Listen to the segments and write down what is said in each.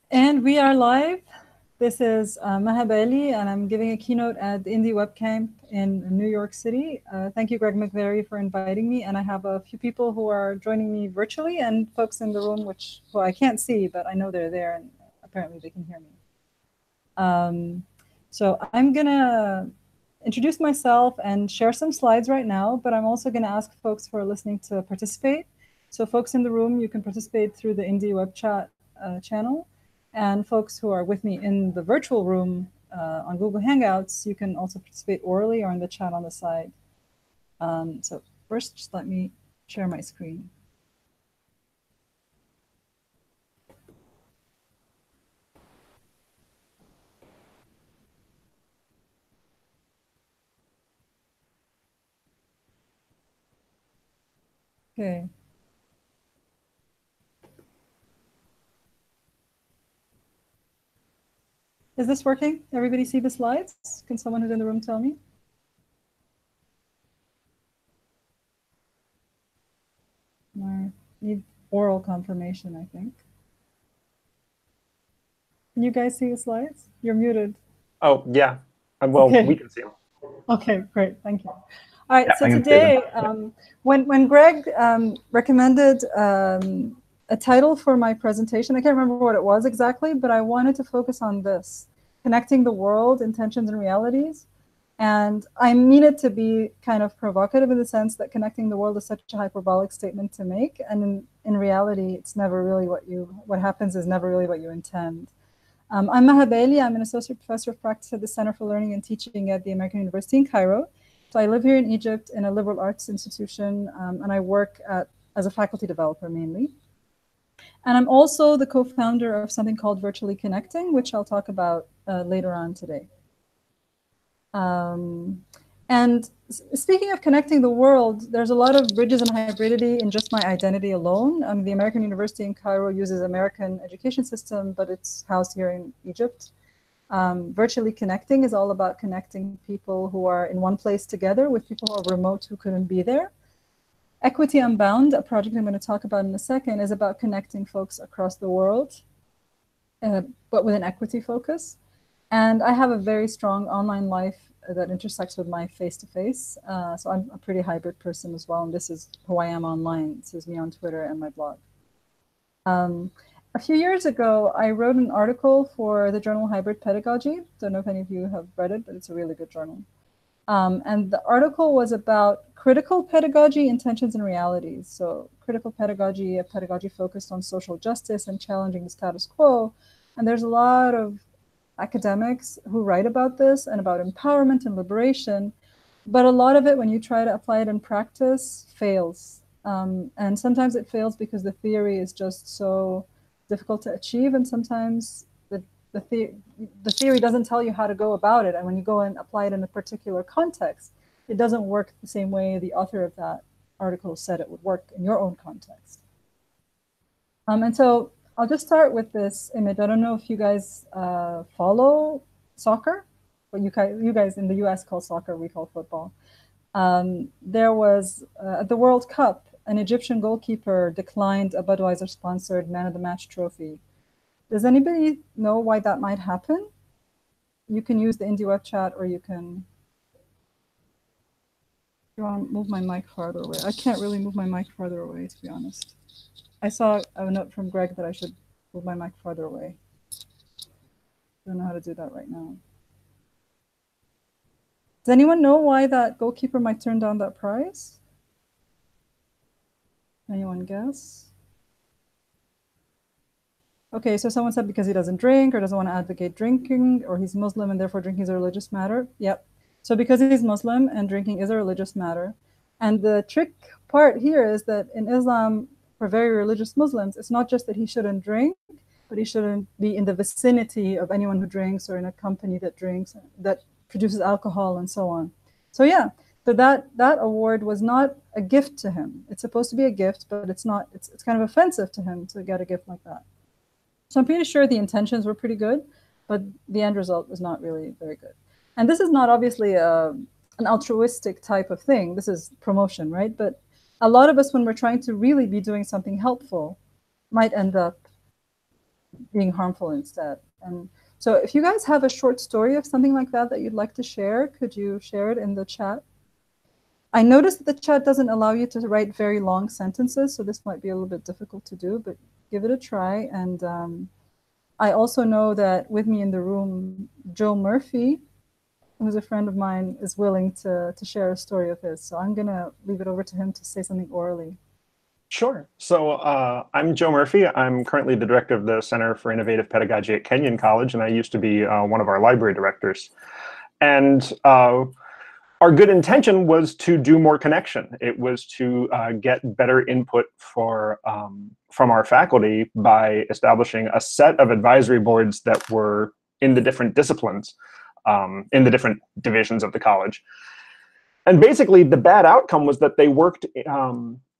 And we are live. This is Mahab Ali, and I'm giving a keynote at the Indie Webcamp in New York City. Thank you, Greg McVeary, for inviting me. And I have a few people who are joining me virtually and folks in the room, who I can't see, but I know they're there, and apparently they can hear me. So I'm going to introduce myself and share some slides right now, but I'm also going to ask folks who are listening to participate. So folks in the room, you can participate through the Indie Web Chat channel. And folks who are with me in the virtual room on Google Hangouts, you can also participate orally or in the chat on the side. So first, just let me share my screen. Okay. Is this working? Everybody see the slides? Can someone who's in the room tell me? I need oral confirmation, I think. Can you guys see the slides? You're muted. Oh, yeah. Well, okay. We can see them. Okay, great. Thank you. All right, so today, when Greg recommended a title for my presentation, I can't remember what it was exactly, but I wanted to focus on this, connecting the world, intentions, and realities. And I mean it to be kind of provocative in the sense that connecting the world is such a hyperbolic statement to make. And in reality, it's never really what happens is never really what you intend. I'm Mahab Ali. I'm an associate professor of practice at the Center for Learning and Teaching at the American University in Cairo. So I live here in Egypt in a liberal arts institution, and I work as a faculty developer mainly. And I'm also the co-founder of something called Virtually Connecting, which I'll talk about later on today. And speaking of connecting the world, there's a lot of bridges and hybridity in just my identity alone. The American University in Cairo uses American education system, but it's housed here in Egypt. Virtually Connecting is all about connecting people who are in one place together with people who are remote who couldn't be there. Equity Unbound, a project I'm going to talk about in a second, is about connecting folks across the world, but with an equity focus. And I have a very strong online life that intersects with my face-to-face. So I'm a pretty hybrid person as well. And this is who I am online. This is me on Twitter and my blog. A few years ago, I wrote an article for the journal Hybrid Pedagogy. Don't know if any of you have read it, but it's a really good journal. And the article was about critical pedagogy, intentions, and realities. So critical pedagogy, a pedagogy focused on social justice and challenging the status quo. And there's a lot of academics who write about this and about empowerment and liberation, but a lot of it, when you try to apply it in practice, fails. And sometimes it fails because the theory is just so difficult to achieve, and sometimes the theory doesn't tell you how to go about it, and when you go and apply it in a particular context, it doesn't work the same way the author of that article said it would work in your own context. And so I'll just start with this image. I don't know if you guys follow soccer, what you guys in the US call soccer, we call football. There was, at the World Cup, an Egyptian goalkeeper declined a Budweiser-sponsored Man of the Match trophy. Does anybody know why that might happen? You can use the Indie Web Chat, or you can... You want to move my mic farther away? I can't really move my mic farther away, to be honest. I saw a note from Greg that I should move my mic farther away. I don't know how to do that right now. Does anyone know why that goalkeeper might turn down that prize? Anyone guess? Okay, so someone said because he doesn't drink or doesn't want to advocate drinking, or he's Muslim and therefore drinking is a religious matter. Yep. So because he's Muslim and drinking is a religious matter. And the trick part here is that in Islam, for very religious Muslims, it's not just that he shouldn't drink, but he shouldn't be in the vicinity of anyone who drinks or in a company that drinks, that produces alcohol and so on. So yeah, so that award was not a gift to him. It's supposed to be a gift, but it's not. It's kind of offensive to him to get a gift like that. So I'm pretty sure the intentions were pretty good, but the end result was not really very good. And this is not obviously an altruistic type of thing. This is promotion, right? But a lot of us, when we're trying to really be doing something helpful, might end up being harmful instead. And so if you guys have a short story of something like that that you'd like to share, could you share it in the chat? I noticed that the chat doesn't allow you to write very long sentences, so this might be a little bit difficult to do, but give it a try. And I also know that with me in the room, Joe Murphy, who's a friend of mine, is willing to share a story of his. So I'm going to leave it over to him to say something orally. Sure. So I'm Joe Murphy. I'm currently the director of the Center for Innovative Pedagogy at Kenyon College, and I used to be one of our library directors. And our good intention was to do more connection. It was to get better input from our faculty by establishing a set of advisory boards that were in the different disciplines, in the different divisions of the college. And basically, the bad outcome was that they worked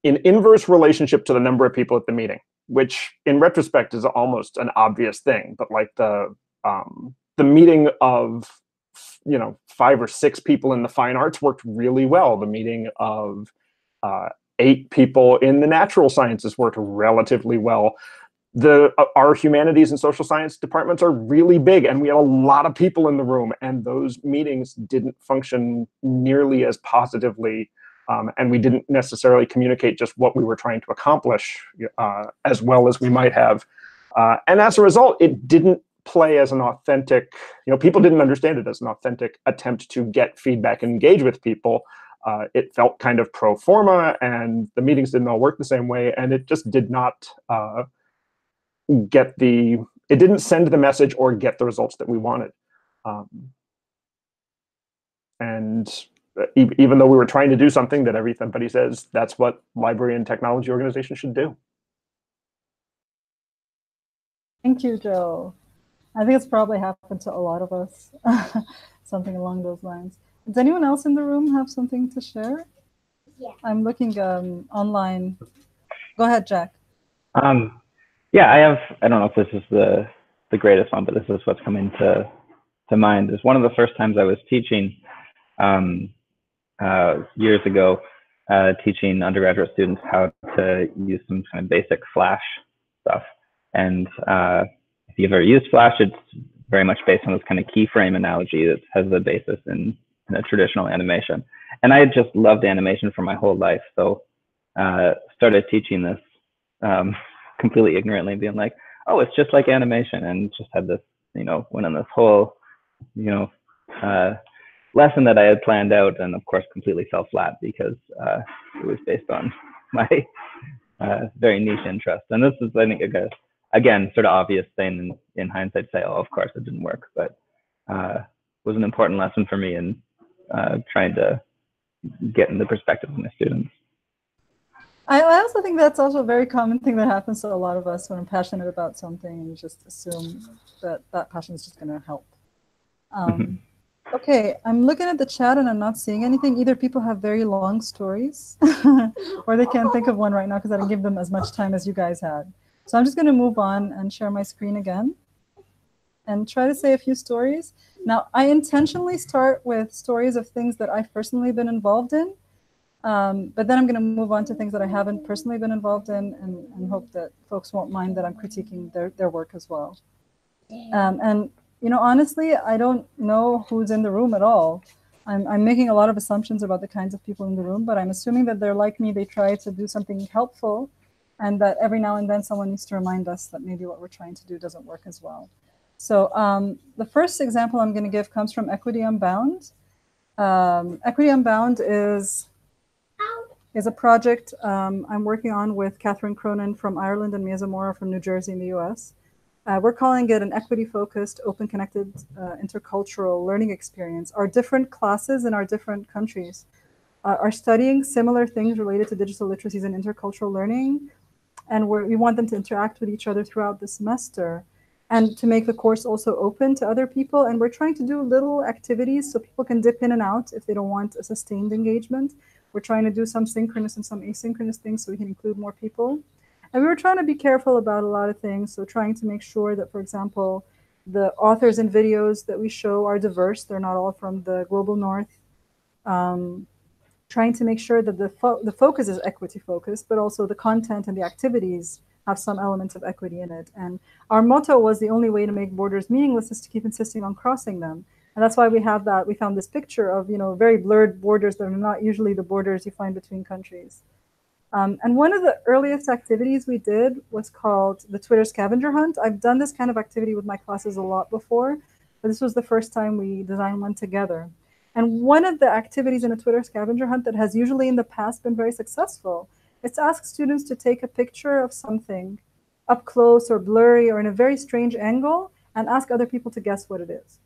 in inverse relationship to the number of people at the meeting, which in retrospect is almost an obvious thing. But like the meeting of 5 or 6 people in the fine arts worked really well. The meeting of 8 people in the natural sciences worked relatively well. Our humanities and social science departments are really big, and we had a lot of people in the room, and those meetings didn't function nearly as positively, and we didn't necessarily communicate just what we were trying to accomplish as well as we might have. And as a result, it didn't play as an authentic, people didn't understand it as an authentic attempt to get feedback and engage with people. It felt kind of pro forma, and the meetings didn't all work the same way, and it just did not it didn't send the message or get the results that we wanted. And even though we were trying to do something that everybody says that's what library and technology organizations should do. Thank you, Joe. I think it's probably happened to a lot of us, something along those lines. Does anyone else in the room have something to share? Yeah. I'm looking online. Go ahead, Jack. Yeah, I don't know if this is the greatest one, but this is what's coming to mind. Is one of the first times I was teaching years ago, teaching undergraduate students how to use some kind of basic Flash stuff. And if you've ever used Flash, it's very much based on this kind of keyframe analogy that has a basis in a traditional animation. And I had just loved animation for my whole life. So started teaching this completely ignorantly, being like, oh, it's just like animation, and just had this, went on this whole, lesson that I had planned out, and of course completely fell flat because it was based on my very niche interest. And this is, I think, again, sort of obvious thing in hindsight, say, oh, of course it didn't work, but was an important lesson for me in trying to get in the perspective of my students. I also think that's also a very common thing that happens to a lot of us when I'm passionate about something, and you just assume that that passion is just going to help. Okay, I'm looking at the chat and I'm not seeing anything. Either people have very long stories or they can't think of one right now because I didn't give them as much time as you guys had. So I'm just going to move on and share my screen again and try to say a few stories. Now, I intentionally start with stories of things that I've personally been involved in. But then I'm going to move on to things that I haven't personally been involved in, and hope that folks won't mind that I'm critiquing their work as well. And honestly, I don't know who's in the room at all. I'm making a lot of assumptions about the kinds of people in the room, but I'm assuming that they're like me. They try to do something helpful, and that every now and then someone needs to remind us that maybe what we're trying to do doesn't work as well. So the first example I'm going to give comes from Equity Unbound. Equity Unbound is a project I'm working on with Catherine Cronin from Ireland and Mia Zamora from New Jersey in the US. We're calling it an equity-focused, open-connected, intercultural learning experience. Our different classes in our different countries are studying similar things related to digital literacies and intercultural learning, and we want them to interact with each other throughout the semester and to make the course also open to other people. And we're trying to do little activities so people can dip in and out if they don't want a sustained engagement. We're trying to do some synchronous and some asynchronous things so we can include more people. And we were trying to be careful about a lot of things. So trying to make sure that, for example, the authors and videos that we show are diverse. They're not all from the global north. Trying to make sure that the focus is equity focused, but also the content and the activities have some elements of equity in it. And our motto was the only way to make borders meaningless is to keep insisting on crossing them. And that's why we have that. We found this picture of, very blurred borders that are not usually the borders you find between countries. And one of the earliest activities we did was called the Twitter scavenger hunt. I've done this kind of activity with my classes a lot before, but this was the first time we designed one together. And one of the activities in a Twitter scavenger hunt that has usually in the past been very successful is to ask students to take a picture of something up close or blurry or in a very strange angle and ask other people to guess what it is.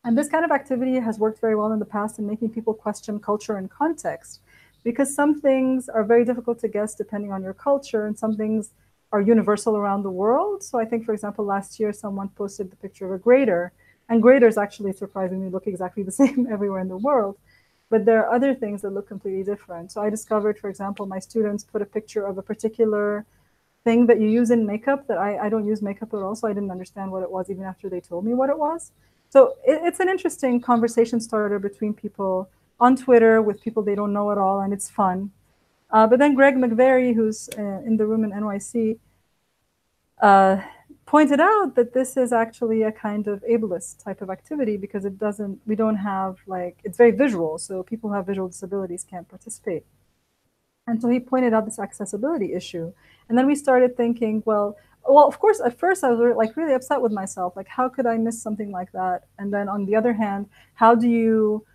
And this kind of activity has worked very well in the past in making people question culture and context, because some things are very difficult to guess depending on your culture, and some things are universal around the world. So I think, for example, last year someone posted the picture of a grater, and graters actually surprisingly look exactly the same everywhere in the world. But there are other things that look completely different. So I discovered, for example, my students put a picture of a particular thing that you use in makeup that I don't use makeup at all, so I didn't understand what it was even after they told me what it was. So it's an interesting conversation starter between people on Twitter with people they don't know at all, and it's fun. But then Greg McVeary, who's in the room in NYC, pointed out that this is actually a kind of ableist type of activity because we don't have it's very visual, so people who have visual disabilities can't participate. And so he pointed out this accessibility issue. And then we started thinking, well, of course, at first I was really upset with myself. How could I miss something like that? And then on the other hand, how do you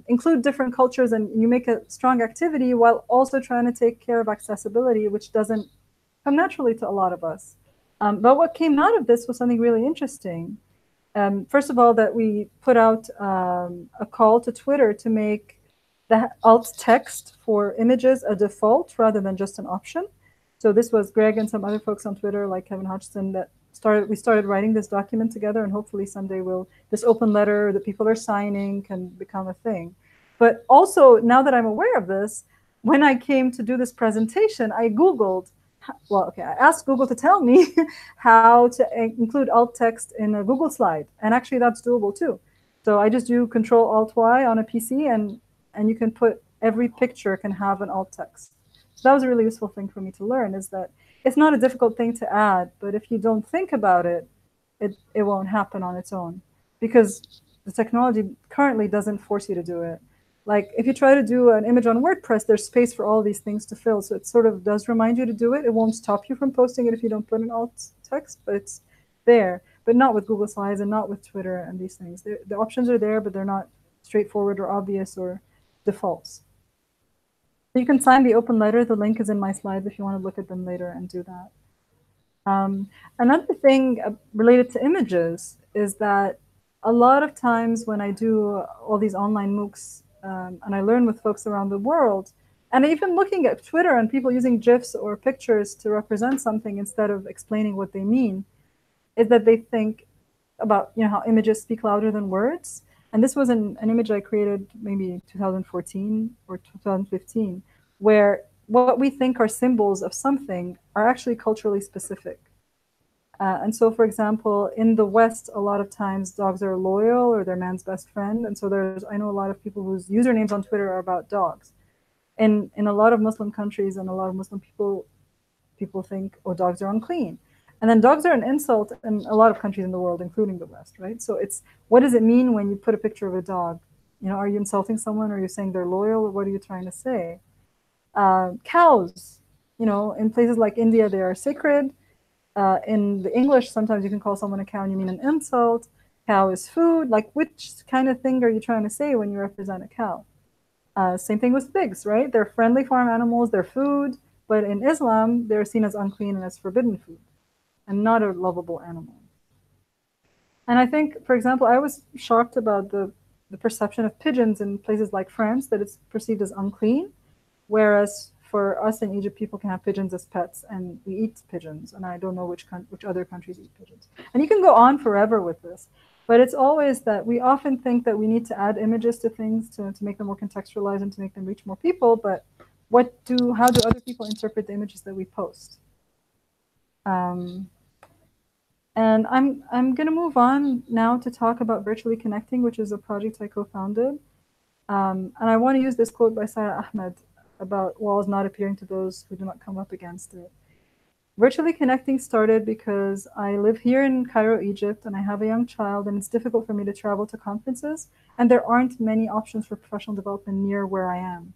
include different cultures and you make a strong activity while also trying to take care of accessibility, which doesn't come naturally to a lot of us. But what came out of this was something really interesting. First of all, that we put out a call to Twitter to make the alt text for images a default rather than just an option. So this was Greg and some other folks on Twitter, like Kevin Hodgson, we started writing this document together, and hopefully someday this open letter that people are signing can become a thing. But also, now that I'm aware of this, when I came to do this presentation, I Googled, I asked Google to tell me how to include alt text in a Google slide. And actually that's doable too. So I just do Control-Alt-Y on a PC, and you can put every picture can have an alt text. So that was a really useful thing for me to learn, is that it's not a difficult thing to add, but if you don't think about it, it won't happen on its own, because the technology currently doesn't force you to do it. If you try to do an image on WordPress, there's space for all these things to fill. So it sort of does remind you to do it. It won't stop you from posting it if you don't put an alt text, but it's there. But not with Google Slides and not with Twitter and these things. The options are there, but they're not straightforward or obvious or defaults. You can sign the open letter. The link is in my slides if you want to look at them later and do that. Another thing related to images is that a lot of times when I do all these online MOOCs and I learn with folks around the world, and even looking at Twitter and people using GIFs or pictures to represent something instead of explaining what they mean, is that they think about how images speak louder than words. And this was an image I created maybe 2014 or 2015, where what we think are symbols of something are actually culturally specific. And so, for example, in the West, a lot of times dogs are loyal or they're man's best friend. And so I know a lot of people whose usernames on Twitter are about dogs. In a lot of Muslim countries and a lot of Muslim people think, oh, dogs are unclean. And then dogs are an insult in a lot of countries in the world, including the West, right? So what does it mean when you put a picture of a dog? Are you insulting someone? Are you saying they're loyal? Or what are you trying to say? Cows, in places like India, they are sacred. In the English, sometimes you can call someone a cow and you mean an insult. Cow is food. Which kind of thing are you trying to say when you represent a cow? Same thing with pigs, right? They're friendly farm animals, they're food, but in Islam, they're seen as unclean and as forbidden food, and not a lovable animal. And I think, for example, I was shocked about the perception of pigeons in places like France, that it's perceived as unclean, whereas for us in Egypt, people can have pigeons as pets, and we eat pigeons, and I don't know which other countries eat pigeons. And you can go on forever with this, but it's always that we often think that we need to add images to things to make them more contextualized and to make them reach more people, but how do other people interpret the images that we post? And I'm going to move on now to talk about Virtually Connecting, which is a project I co-founded. And I want to use this quote by Sarah Ahmed about walls not appearing to those who do not come up against it. Virtually Connecting started because I live here in Cairo, Egypt, and I have a young child, and it's difficult for me to travel to conferences, and there aren't many options for professional development near where I am.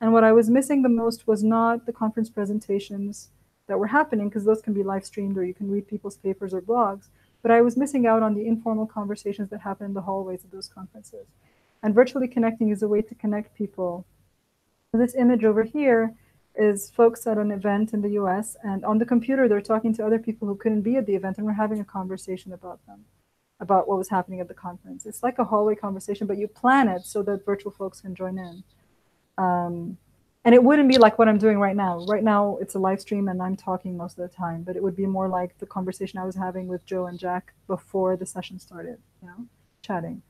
And what I was missing the most was not the conference presentations that were happening, because those can be live streamed or you can read people's papers or blogs, but I was missing out on the informal conversations that happen in the hallways of those conferences. And Virtually Connecting is a way to connect people. This image over here is folks at an event in the US, and on the computer they're talking to other people who couldn't be at the event, and we're having a conversation about them, about what was happening at the conference. It's like a hallway conversation, but you plan it so that virtual folks can join in. And it wouldn't be like what I'm doing right now. Right now it's a live stream and I'm talking most of the time, but it would be more like the conversation I was having with Joe and Jack before the session started, you know, chatting.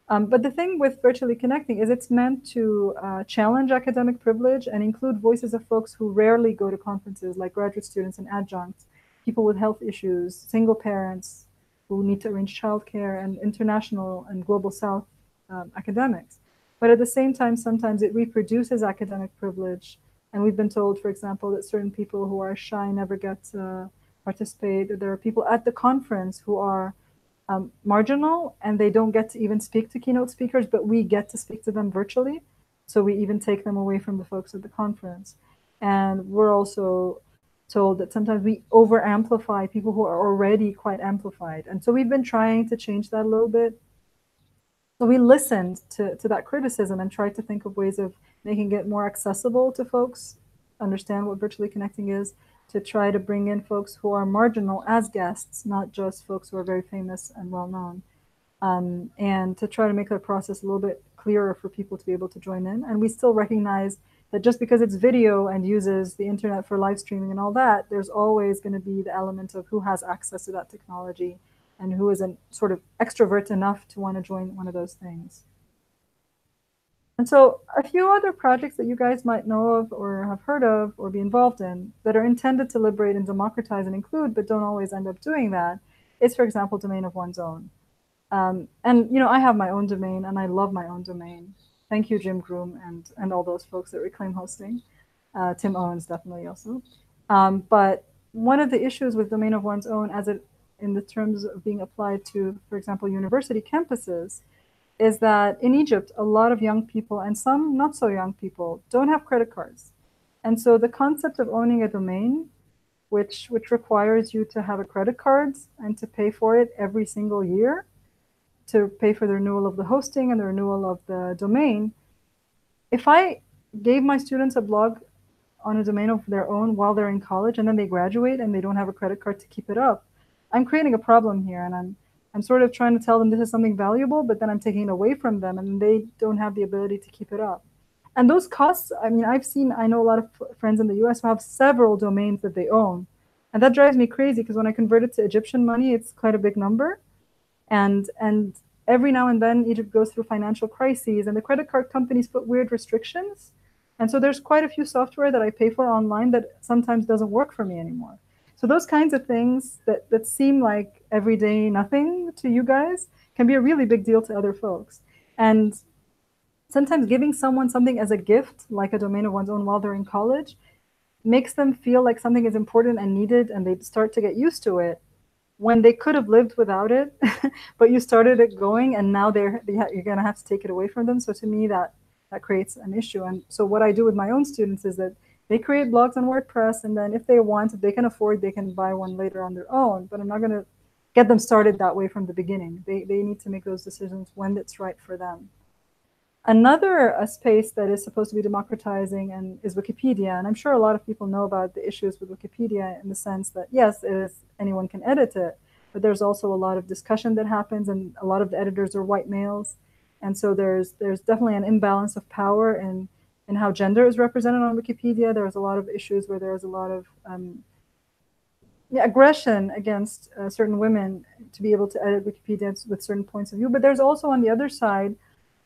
But the thing with Virtually Connecting is it's meant to challenge academic privilege and include voices of folks who rarely go to conferences, like graduate students and adjuncts, people with health issues, single parents who need to arrange childcare, and international and global South academics. But at the same time, sometimes it reproduces academic privilege. And we've been told, for example, that certain people who are shy never get to participate. There are people at the conference who are marginal, and they don't get to even speak to keynote speakers, but we get to speak to them virtually. So we even take them away from the folks at the conference. And we're also told that sometimes we over amplify people who are already quite amplified. And so we've been trying to change that a little bit. So we listened to that criticism and tried to think of ways of making it more accessible to folks, understand what Virtually Connecting is, to try to bring in folks who are marginal as guests, not just folks who are very famous and well-known, and to try to make the process a little bit clearer for people to be able to join in. And we still recognize that just because it's video and uses the internet for live streaming and all that, there's always going to be the element of who has access to that technology and who isn't sort of extrovert enough to want to join one of those things. And so a few other projects that you guys might know of or have heard of or be involved in that are intended to liberate and democratize and include, but don't always end up doing that, is, for example, domain of one's own. And, you know, I have my own domain and I love my own domain. Thank you, Jim Groom and all those folks at Reclaim Hosting. Tim Owens definitely also. But one of the issues with domain of one's own, as it in the terms of being applied to, for example, university campuses, is that in Egypt, a lot of young people and some not so young people don't have credit cards. And so the concept of owning a domain, which requires you to have a credit card and to pay for it every single year, to pay for the renewal of the hosting and the renewal of the domain, if I gave my students a blog on a domain of their own while they're in college and then they graduate and they don't have a credit card to keep it up, I'm creating a problem here, and I'm sort of trying to tell them this is something valuable, but then I'm taking it away from them and they don't have the ability to keep it up. And those costs, I mean, I know a lot of friends in the US who have several domains that they own. And that drives me crazy because when I convert it to Egyptian money, it's quite a big number. And every now and then Egypt goes through financial crises and the credit card companies put weird restrictions. And so there's quite a few software that I pay for online that sometimes doesn't work for me anymore. So those kinds of things that seem like everyday nothing to you guys can be a really big deal to other folks. And sometimes giving someone something as a gift, like a domain of one's own while they're in college, makes them feel like something is important and needed, and they start to get used to it when they could have lived without it, but you started it going, and now you're going to have to take it away from them. So to me, that creates an issue. And so what I do with my own students is that they create blogs on WordPress, and then if they want, if they can afford, they can buy one later on their own. But I'm not going to get them started that way from the beginning. They need to make those decisions when it's right for them. Another space that is supposed to be democratizing and is Wikipedia. And I'm sure a lot of people know about the issues with Wikipedia in the sense that, yes, anyone can edit it, but there's also a lot of discussion that happens, and a lot of the editors are white males. And so there's definitely an imbalance of power in how gender is represented on Wikipedia. There's a lot of issues where there's a lot of aggression against certain women to be able to edit Wikipedia with certain points of view. But there's also on the other side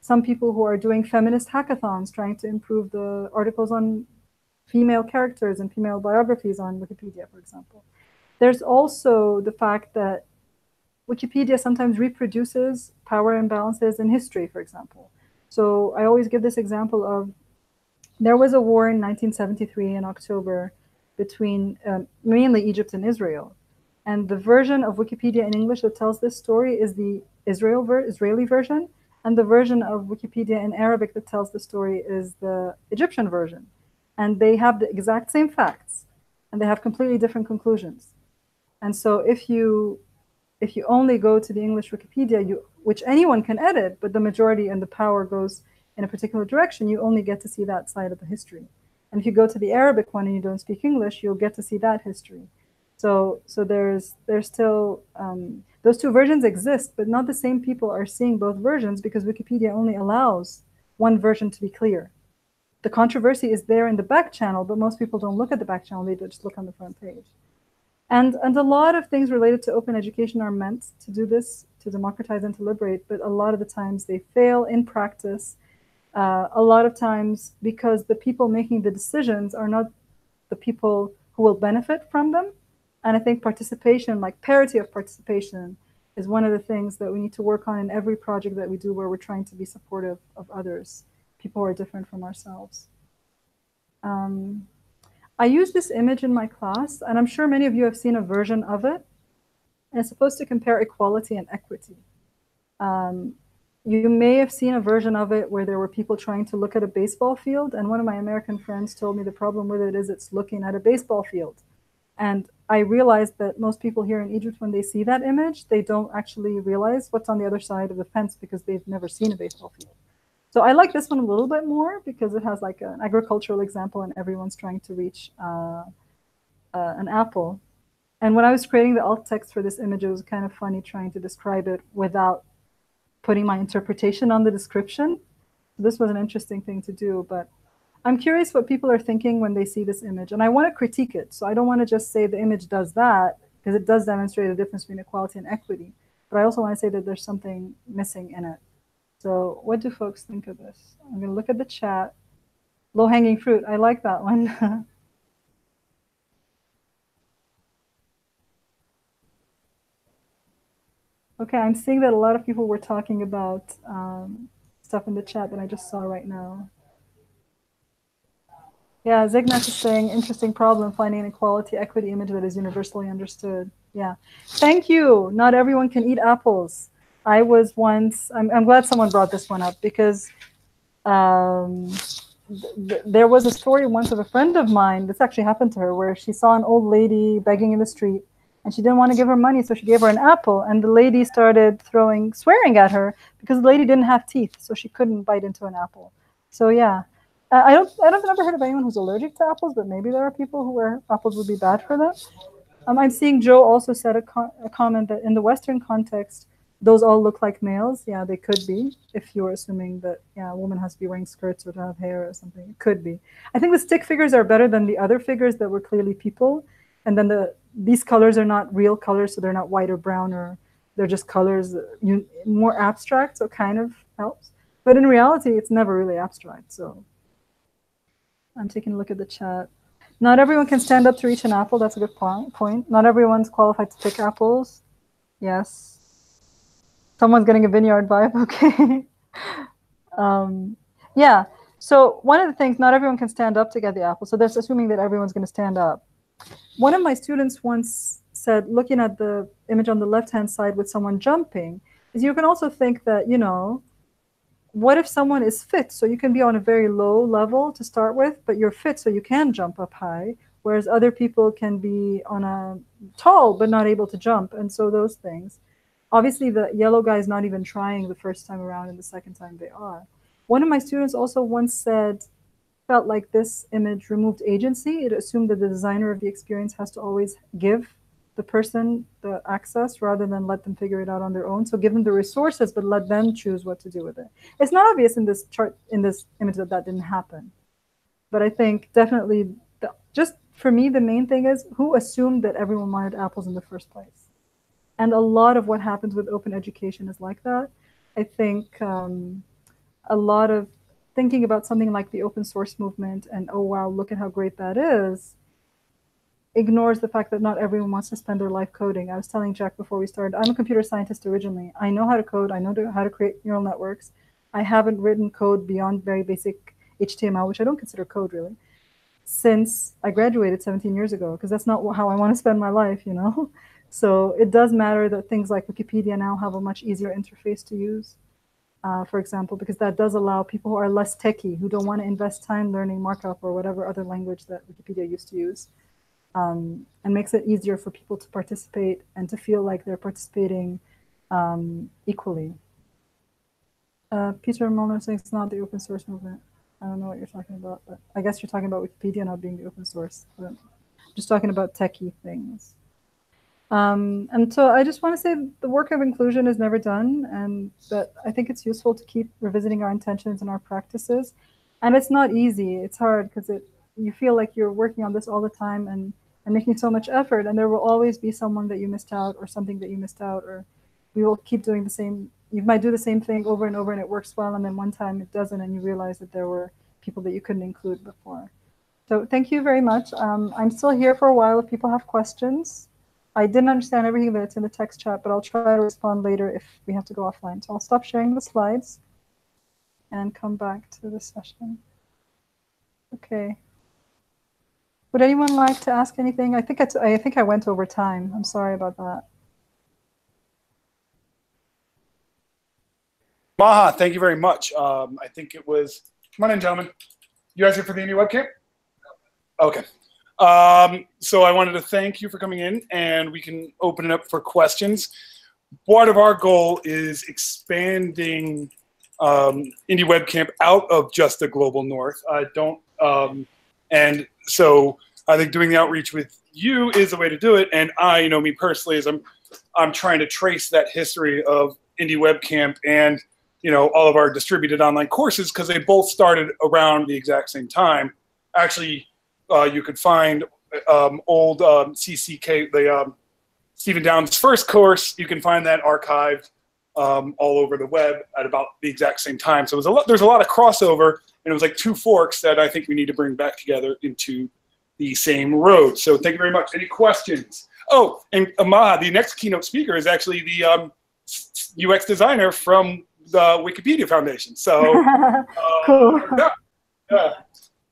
some people who are doing feminist hackathons trying to improve the articles on female characters and female biographies on Wikipedia, for example. There's also the fact that Wikipedia sometimes reproduces power imbalances in history, for example. So I always give this example of, there was a war in 1973 in October between mainly Egypt and Israel. And the version of Wikipedia in English that tells this story is the Israeli version, and the version of Wikipedia in Arabic that tells the story is the Egyptian version. And they have the exact same facts, and they have completely different conclusions. And so if you only go to the English Wikipedia, which anyone can edit, but the majority and the power goes in a particular direction, you only get to see that side of the history. And if you go to the Arabic one and you don't speak English, you'll get to see that history. So there's still, those two versions exist, but not the same people are seeing both versions because Wikipedia only allows one version to be clear. The controversy is there in the back channel, but most people don't look at the back channel, they just look on the front page. And a lot of things related to open education are meant to do this, to democratize and to liberate, but a lot of the times they fail in practice. A lot of times because the people making the decisions are not the people who will benefit from them. And I think participation, like parity of participation, is one of the things that we need to work on in every project that we do where we're trying to be supportive of others, people who are different from ourselves. I use this image in my class, and I'm sure many of you have seen a version of it. And it's supposed to compare equality and equity. You may have seen a version of it where there were people trying to look at a baseball field, and one of my American friends told me the problem with it is it's looking at a baseball field. And I realized that most people here in Egypt, when they see that image, they don't actually realize what's on the other side of the fence because they've never seen a baseball field. So I like this one a little bit more because it has like an agricultural example and everyone's trying to reach an apple. And when I was creating the alt text for this image, it was kind of funny trying to describe it without putting my interpretation on the description. So this was an interesting thing to do, but I'm curious what people are thinking when they see this image, and I want to critique it. So I don't want to just say the image does that, because it does demonstrate a difference between equality and equity. But I also want to say that there's something missing in it. So what do folks think of this? I'm going to look at the chat. Low-hanging fruit, I like that one. Okay, I'm seeing that a lot of people were talking about stuff in the chat that I just saw right now. Yeah, Zignash is saying, interesting problem, finding an equality equity image that is universally understood. Yeah, thank you. Not everyone can eat apples. I was once, I'm glad someone brought this one up because there was a story once of a friend of mine, this actually happened to her, where she saw an old lady begging in the street and she didn't want to give her money, so she gave her an apple, and the lady started swearing at her because the lady didn't have teeth, so she couldn't bite into an apple. So yeah. I've never heard of anyone who's allergic to apples, but maybe there are people where apples would be bad for them. I'm seeing Joe also said a comment that in the Western context, those all look like males. Yeah, they could be, if you're assuming that, yeah, a woman has to be wearing skirts or to have hair or something. It could be. I think the stick figures are better than the other figures that were clearly people. And then these colors are not real colors, so they're not white or brown, or they're just colors, more abstract, so it kind of helps. But in reality, it's never really abstract, so. I'm taking a look at the chat. Not everyone can stand up to reach an apple. That's a good point. Not everyone's qualified to pick apples. Yes. Someone's getting a vineyard vibe. Okay. Yeah. So one of the things, not everyone can stand up to get the apple. So that's assuming that everyone's going to stand up. One of my students once said, looking at the image on the left-hand side with someone jumping, is you can also think that, you know, what if someone is fit? So you can be on a very low level to start with, but you're fit so you can jump up high, whereas other people can be on a tall but not able to jump. And so those things. Obviously, the yellow guy is not even trying the first time around, and the second time they are. One of my students also once said, felt like this image removed agency. It assumed that the designer of the experience has to always give the person the access rather than let them figure it out on their own. So give them the resources, but let them choose what to do with it. It's not obvious in this chart, in this image, that didn't happen. But I think definitely, just for me, the main thing is who assumed that everyone wanted apples in the first place? And a lot of what happens with open education is like that. I think a lot of thinking about something like the open source movement and, oh, wow, look at how great that is, ignores the fact that not everyone wants to spend their life coding. I was telling Jack before we started, I'm a computer scientist originally. I know how to code. I know how to create neural networks. I haven't written code beyond very basic HTML, which I don't consider code really. since I graduated 17 years ago, because that's not how I want to spend my life, you know? So it does matter that things like Wikipedia now have a much easier interface to use, for example, because that does allow people who are less techie, who don't want to invest time learning markup or whatever other language that Wikipedia used to use, and makes it easier for people to participate and to feel like they're participating equally. Peter Molnar saying it's not the open source movement. I don't know what you're talking about, but I guess you're talking about Wikipedia not being the open source. But I'm just talking about techie things. And so I just want to say the work of inclusion is never done, and that I think it's useful to keep revisiting our intentions and our practices. And it's not easy. It's hard because you feel like you're working on this all the time and making so much effort, and there will always be someone that you missed out or something that you missed out, or we will keep doing the same. You might do the same thing over and over and it works well, and then one time it doesn't, and you realize that there were people that you couldn't include before. So thank you very much. I'm still here for a while if people have questions. I didn't understand everything that's in the text chat, but I'll try to respond later if we have to go offline. So I'll stop sharing the slides and come back to the session. Okay. Would anyone like to ask anything? I think I went over time. I'm sorry about that. Maha, thank you very much. I think it was, come on in, gentlemen. You guys here for the India webcam? Okay. So I wanted to thank you for coming in, and we can open it up for questions. Part of our goal is expanding Indie WebCamp out of just the global north. And so I think doing the outreach with you is the way to do it. And I, me personally, is I'm trying to trace that history of Indie WebCamp and all of our distributed online courses, because they both started around the exact same time. Actually, you could find old CCK, the Stephen Downes' first course. You can find that archived all over the web at about the exact same time. So there's a lot of crossover, and it was like two forks that I think we need to bring back together into the same road. So thank you very much. Any questions? Oh, and Maha, the next keynote speaker is actually the UX designer from the Wikipedia Foundation. So cool. Yeah.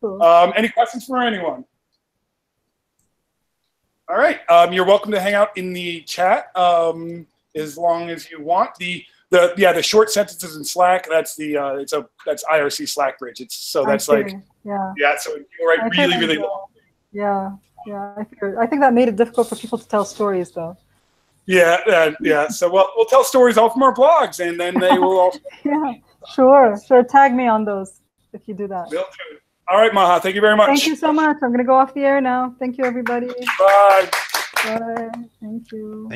Cool. Any questions for anyone? All right. You're welcome to hang out in the chat as long as you want. The short sentences in Slack. That's that's IRC Slack bridge. That's like So you write really long. Yeah. I think that made it difficult for people to tell stories, though. Yeah. So we'll tell stories all from our blogs, and then they will also. Yeah. Sure. Tag me on those if you do that. Will do. All right, Maha. Thank you very much. Thank you so much. I'm going to go off the air now. Thank you, everybody. Bye. Bye. Thank you.